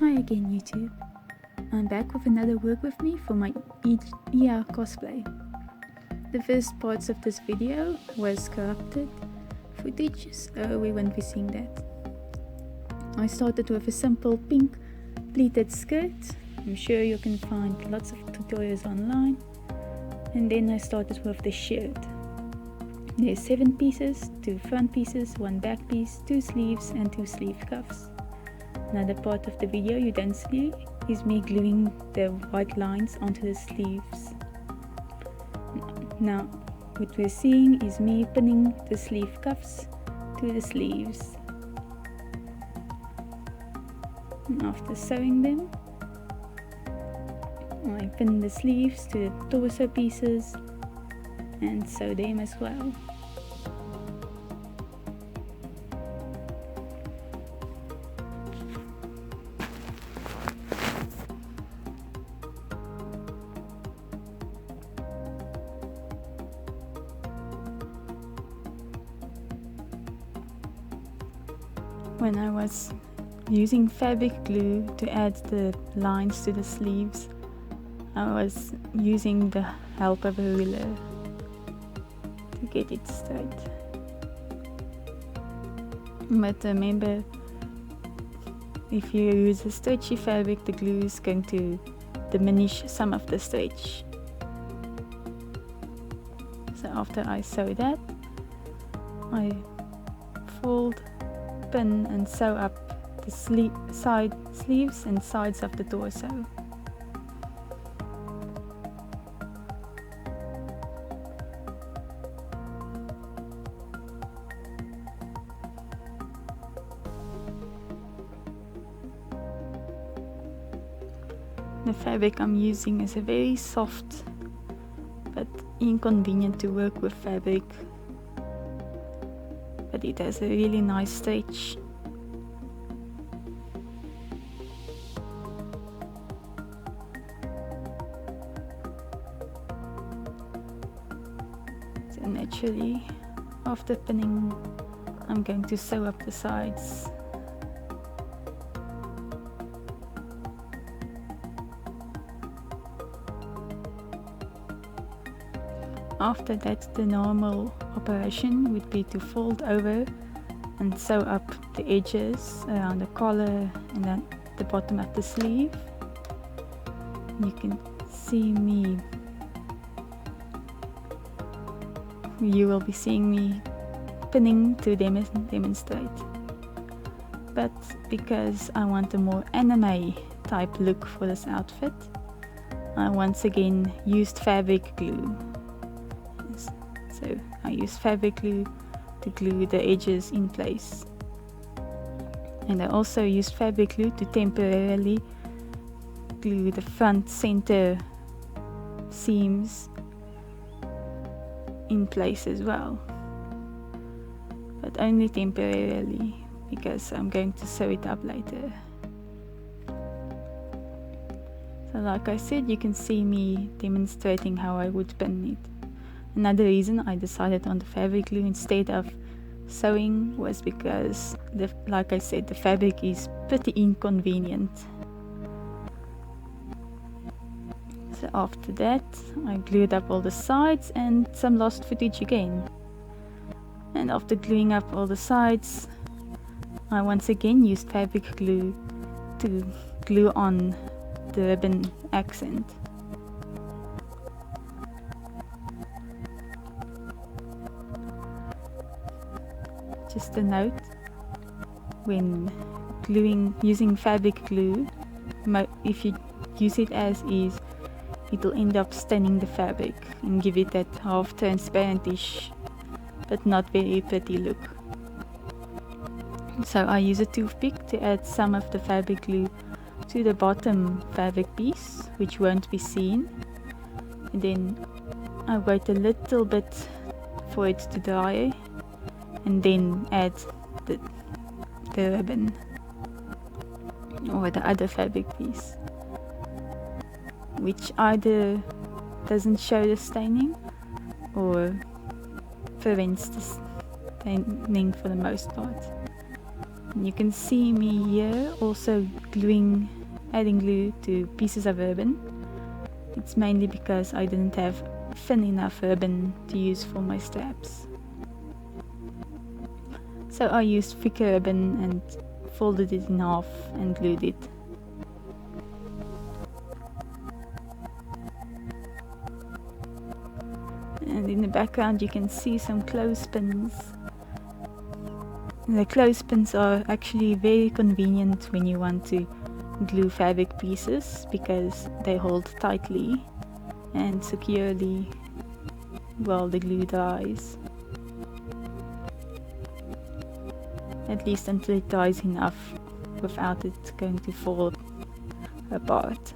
Hi again YouTube, I'm back with another work with me for my ER cosplay. The first parts of this video was corrupted footage, so we won't be seeing that. I started with a simple pink pleated skirt. I'm sure you can find lots of tutorials online. And then I started with the shirt. There's 7 pieces, 2 front pieces, 1 back piece, 2 sleeves and 2 sleeve cuffs. Another part of the video you don't see is me gluing the white lines onto the sleeves. Now what we're seeing is me pinning the sleeve cuffs to the sleeves. And after sewing them, I pin the sleeves to the torso pieces and sew them as well. When I was using fabric glue to add the lines to the sleeves, I was using the help of a ruler to get it straight. But remember, if you use a stretchy fabric, the glue is going to diminish some of the stretch. So after I sew that, I fold, pin and sew up the sleeves and sides of the torso. The fabric I'm using is a very soft but inconvenient to work with fabric, but it has a really nice stretch. So naturally, after pinning, I'm going to sew up the sides. After that, the normal operation would be to fold over and sew up the edges around the collar and then the bottom of the sleeve. You can see me, you will be seeing me pinning to demonstrate. But because I want a more anime type look for this outfit, I once again used fabric glue. So I use fabric glue to glue the edges in place. And I also used fabric glue to temporarily glue the front center seams in place as well. But only temporarily, because I'm going to sew it up later. So like I said, you can see me demonstrating how I would pin it. Another reason I decided on the fabric glue instead of sewing was because, like I said, the fabric is pretty inconvenient. So after that, I glued up all the sides and some lost footage again. And after gluing up all the sides, I once again used fabric glue to glue on the ribbon accent. Just a note, when using fabric glue, if you use it as is, it will end up staining the fabric and give it that half transparentish but not very pretty look. So I use a toothpick to add some of the fabric glue to the bottom fabric piece, which won't be seen, and then I wait a little bit for it to dry and then add the ribbon or the other fabric piece, which either doesn't show the staining or prevents the staining for the most part. And you can see me here also adding glue to pieces of ribbon, it's mainly because I didn't have thin enough ribbon to use for my straps. So I used thicker ribbon and folded it in half and glued it. And in the background you can see some clothespins. The clothespins are actually very convenient when you want to glue fabric pieces because they hold tightly and securely while the glue dries. At least until it dries enough without it going to fall apart.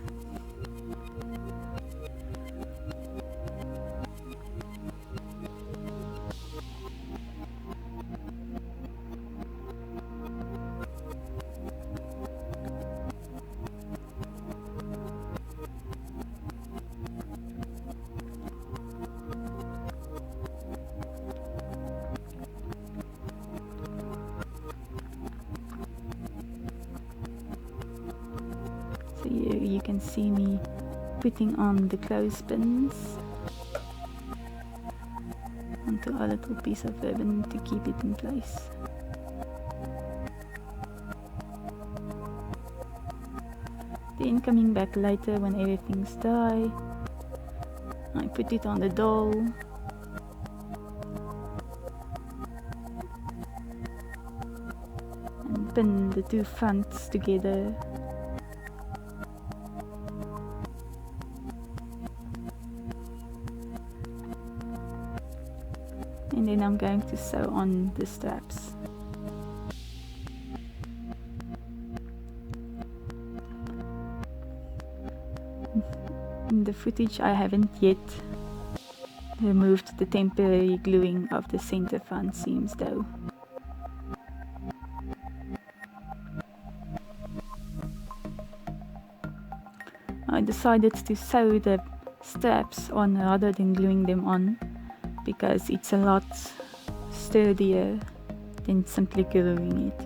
So you can see me putting on the clothespins onto a little piece of ribbon to keep it in place. Then coming back later when everything's dry, I put it on the doll. And pin the two fronts together. And then I'm going to sew on the straps. In the footage I haven't yet removed the temporary gluing of the center front seams though. I decided to sew the straps on rather than gluing them on, because it's a lot sturdier than simply gluing it.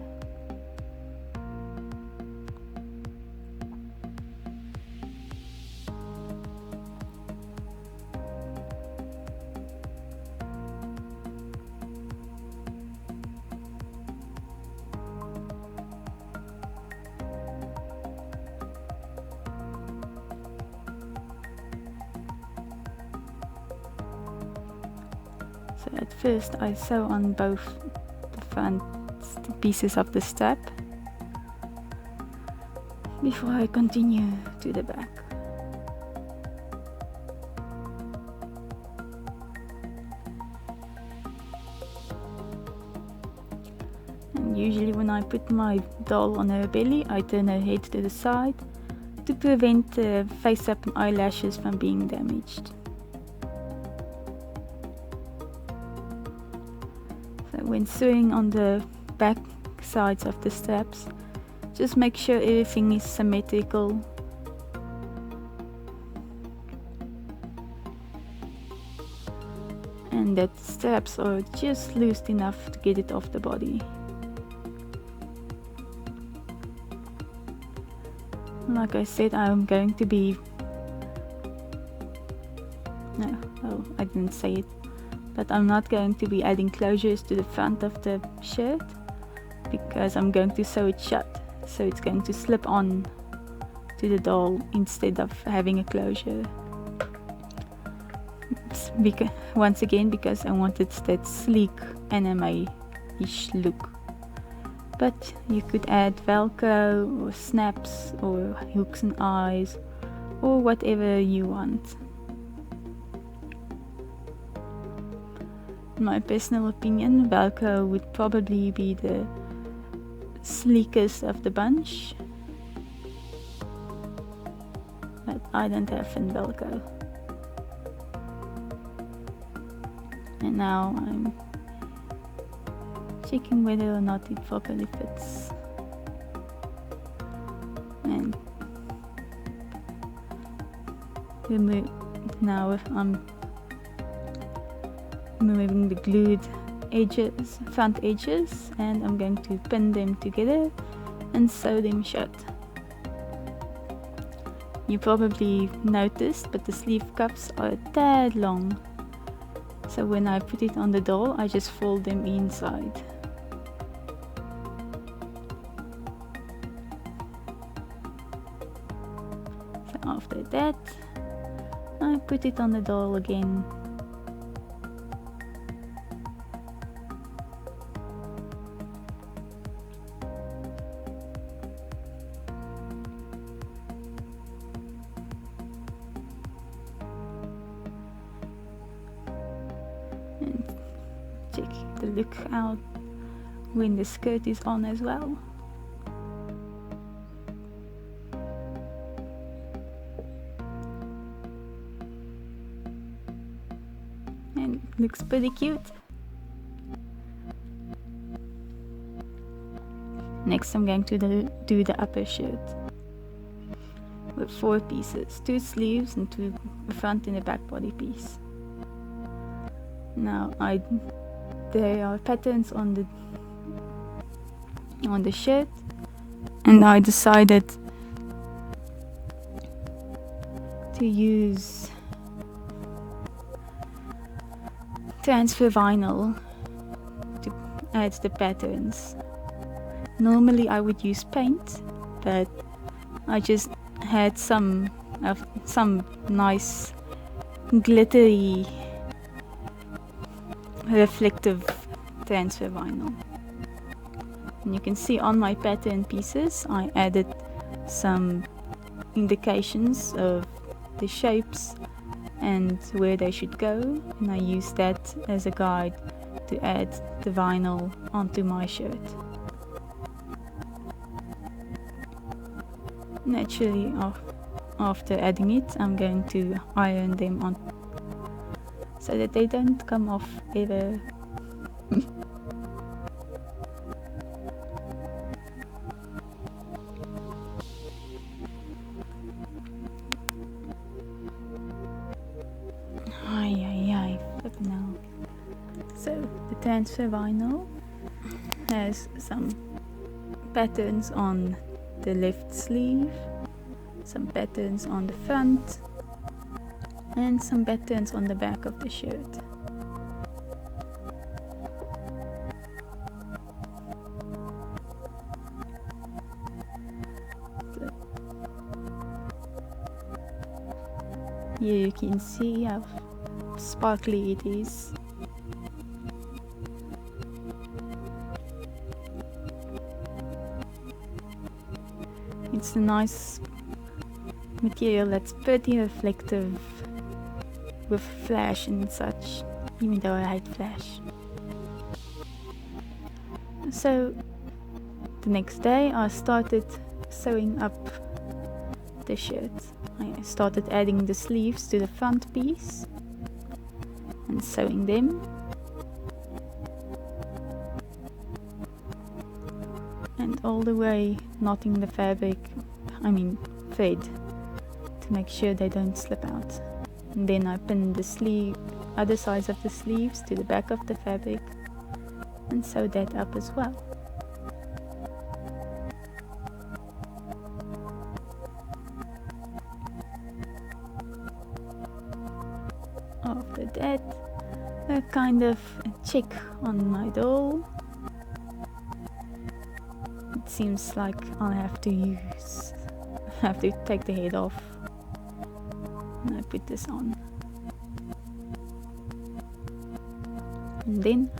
So at first I sew on both the front pieces of the strap before I continue to the back. And usually when I put my doll on her belly, I turn her head to the side to prevent the face-up and eyelashes from being damaged. When sewing on the back sides of the straps, just make sure everything is symmetrical. And that straps are just loose enough to get it off the body. Like I said, I'm going to be... No, I didn't say it. But I'm not going to be adding closures to the front of the shirt because I'm going to sew it shut, so it's going to slip on to the doll instead of having a closure. Once again, because I wanted that sleek anime-ish look. But you could add Velcro or snaps or hooks and eyes or whatever you want. In my personal opinion, Velcro would probably be the sleekest of the bunch, but I don't have thin Velcro. And now I'm checking whether or not it properly fits. And now I'm removing the glued front edges, and I'm going to pin them together and sew them shut. you probably noticed, but the sleeve cuffs are a tad long. So when I put it on the doll, I just fold them inside. So after that, I put it on the doll again. And check the look out when the skirt is on as well. And looks pretty cute. Next I'm going to do the upper shirt with 4 pieces, 2 sleeves and 2 front and a back body piece. Now there are patterns on the shirt, and I decided to use transfer vinyl to add the patterns. Normally I would use paint, but I just had some nice glittery reflective transfer vinyl. And you can see on my pattern pieces I added some indications of the shapes and where they should go, and I used that as a guide to add the vinyl onto my shirt. Naturally, after adding it, I'm going to iron them on so that they don't come off ever. Flip now. So the transfer vinyl has some patterns on the left sleeve, some patterns on the front, and some patterns on the back of the shirt. So here you can see how sparkly it is. It's a nice material that's pretty reflective with flash and such, even though I hate flash. So the next day I started sewing up the shirt. I started adding the sleeves to the front piece and sewing them, and all the way knotting the thread to make sure they don't slip out. And then I pinned the other sides of the sleeves to the back of the fabric and sewed that up as well. After that, a kind of check on my doll. It seems like I'll have to take the head off, and I put this on. And then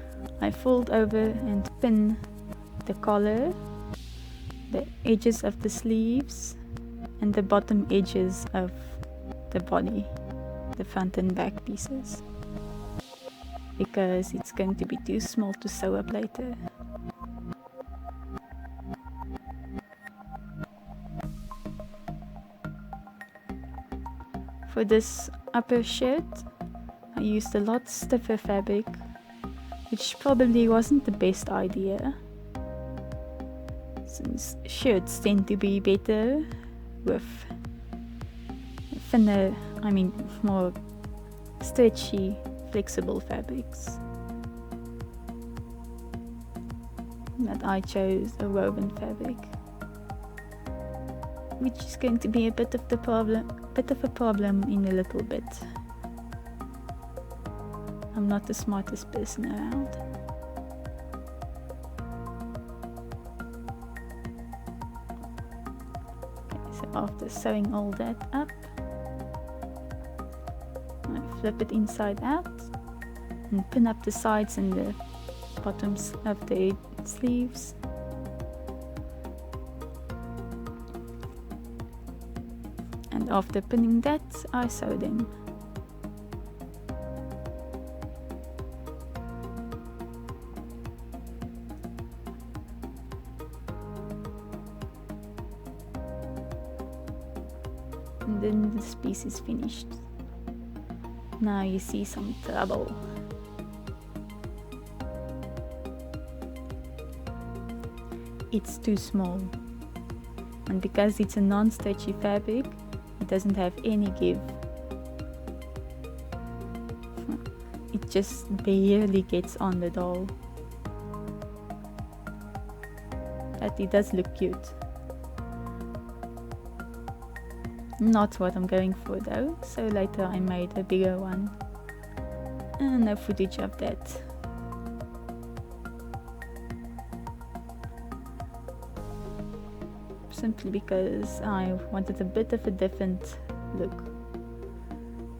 I fold over and pin the collar, the edges of the sleeves, and the bottom edges of the body, the front and back pieces, because it's going to be too small to sew up later. For this upper shirt, I used a lot stiffer fabric, which probably wasn't the best idea, since shirts tend to be better with thinner, more stretchy, flexible fabrics. But I chose a woven fabric. which is going to be a bit of a problem in a little bit. I'm not the smartest person around. Okay, so after sewing all that up, I flip it inside out and pin up the sides and the bottoms of the sleeves. And after pinning that, I sew them. And then this piece is finished. Now you see some trouble. It's too small, and because it's a non-stretchy fabric, it doesn't have any give. It just barely gets on the doll. But it does look cute. Not what I'm going for though, so later I made a bigger one. And no footage of that. Simply because I wanted a bit of a different look.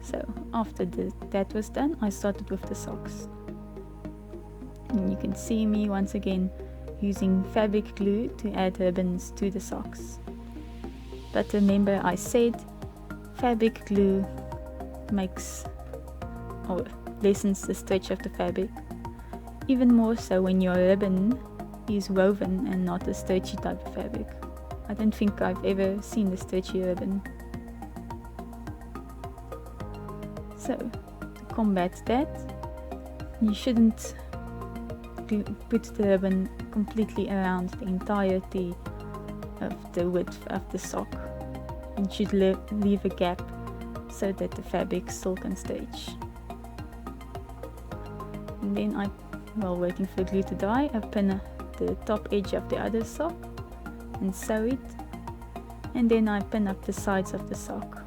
So after that was done, I started with the socks. And you can see me once again using fabric glue to add ribbons to the socks. But remember, I said fabric glue makes or lessens the stretch of the fabric, even more so when your ribbon is woven and not a stretchy type of fabric. I don't think I've ever seen a stretchy ribbon. So, to combat that, you shouldn't put the ribbon completely around the entirety of the width of the sock. You should leave a gap so that the fabric still can stretch. And then while waiting for glue to dry, I pin the top edge of the other sock and sew it, and then I pin up the sides of the sock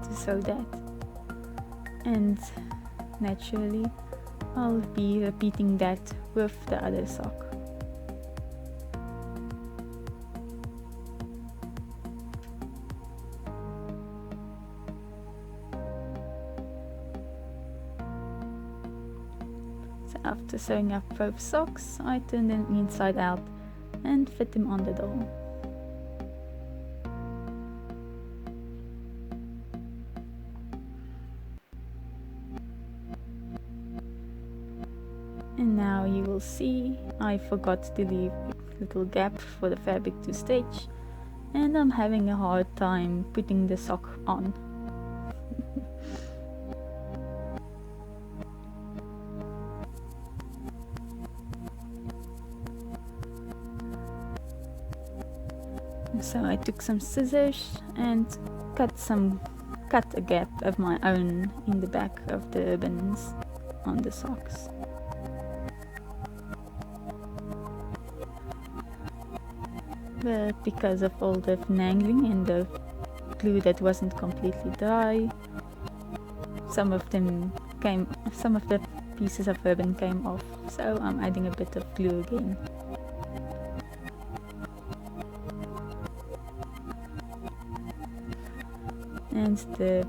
to sew that. And naturally I'll be repeating that with the other sock. So after sewing up both socks, I turn them inside out and fit them on the doll. And now you will see I forgot to leave a little gap for the fabric to stretch, and I'm having a hard time putting the sock on. So I took some scissors and cut a gap of my own in the back of the ribbons on the socks. But because of all the finagling and the glue that wasn't completely dry, some of the pieces of ribbon came off, so I'm adding a bit of glue again. And the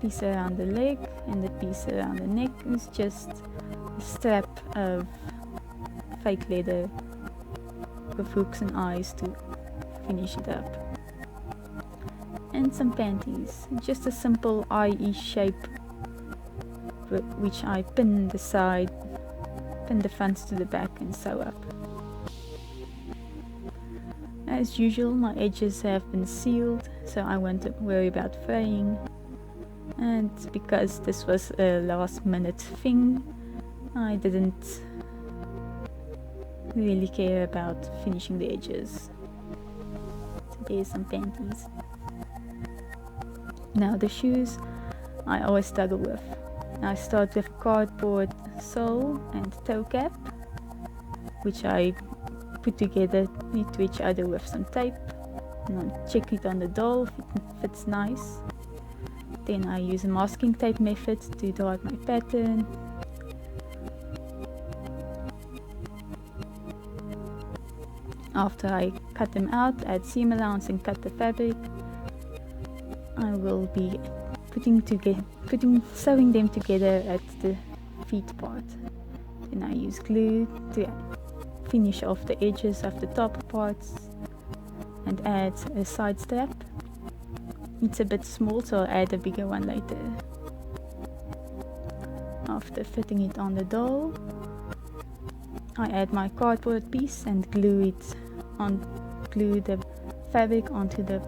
piece around the leg and the piece around the neck is just a strap of fake leather with hooks and eyes to finish it up. And some panties, just a simple IE shape, which I pin the fronts to the back and sew up. As usual, my edges have been sealed, so I won't worry about fraying. And because this was a last minute thing, I didn't really care about finishing the edges. So there's some panties. Now the shoes I always struggle with. I start with cardboard sole and toe cap, which I put together you to each other with some tape, and I'll check it on the doll if it fits nice. Then I use a masking tape method to dart my pattern. After I cut them out, add seam allowance and cut the fabric, I will be sewing them together at the feet part. Then I use glue to finish off the edges of the top parts and add a side strap. It's a bit small, so I'll add a bigger one later. After fitting it on the doll, I add my cardboard piece and glue the fabric onto the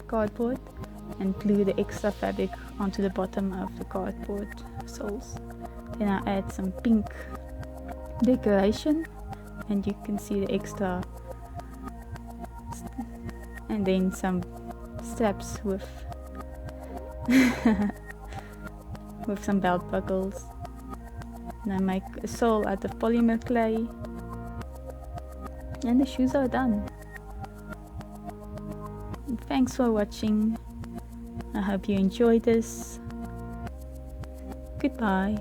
cardboard and glue the extra fabric onto the bottom of the cardboard soles. Then I add some pink decoration and you can see the extra, and then some straps with with some belt buckles. And I make a sole out of polymer clay, and the shoes are done. And thanks for watching. I hope you enjoyed this. Goodbye.